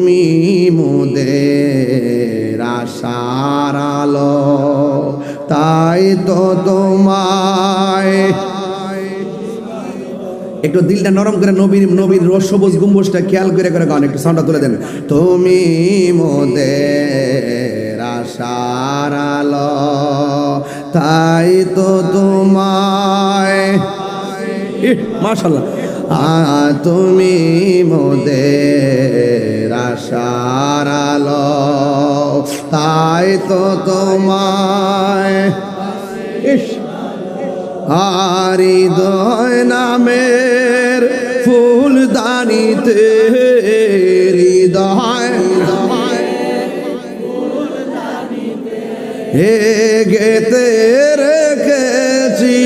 তুমি মোদের আশার আলো, তাই তো তোমায়। একটু দিলটা নরম করে নবীর সবুজ গম্বুজটা খেয়াল করে গান, একটু সাউন্ডটা তুলে দেন। তুমি মোদের আশার আলো, তাই তো তোমায়। মাশাআল্লাহ। তুমি মোদের আশার আলো, তাই তো তোমায়। হৃদয় নামের ফুলদানিতে হৃদয় গেতে রেখেছি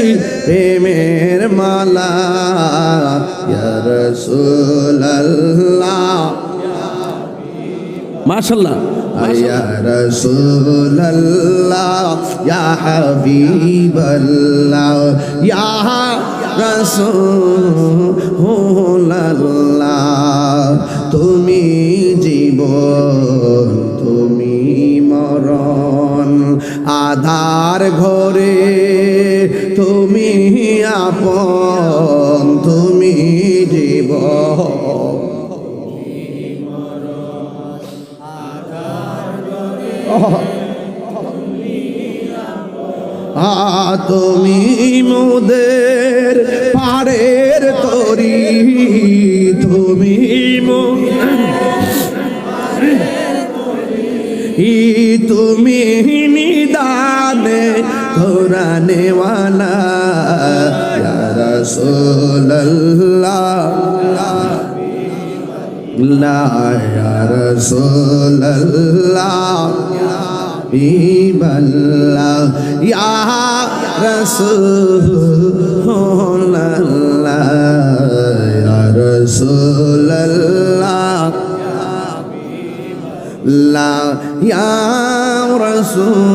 প্রেমের মালা, ইয়া রাসূলুল্লাহ। মাশাআল্লাহ। ইয়া রাসূলুল্লাহ, ইয়া হাবিবাল্লাহ, ইয়া রাসূলুল্লাহ। তুমি জীবন, তুমি মরণ, আধার ঘরে তুমি আপন, তুমি জীবন। তুমি মোদের পারের তরি, তুমি তুমি নিদানে ধরানেওয়ালা, ইয়া রাসূলুল্লাহ, ইয়া রাসূলুল্লাহ, হাবিবাল্লাহ, ইয়া রাসূলুল্লাহ, ইয়া রাসূলুল্লাহ, ইয়া রাসূলুল্লাহ।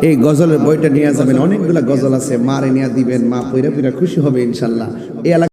এই গজলের বইটা নিয়ে যাবেন, অনেকগুলা গজল আছে, মারে নিয়ে দিবেন, মা পইরা পইরা খুশি হবে ইনশাআল্লাহ। এই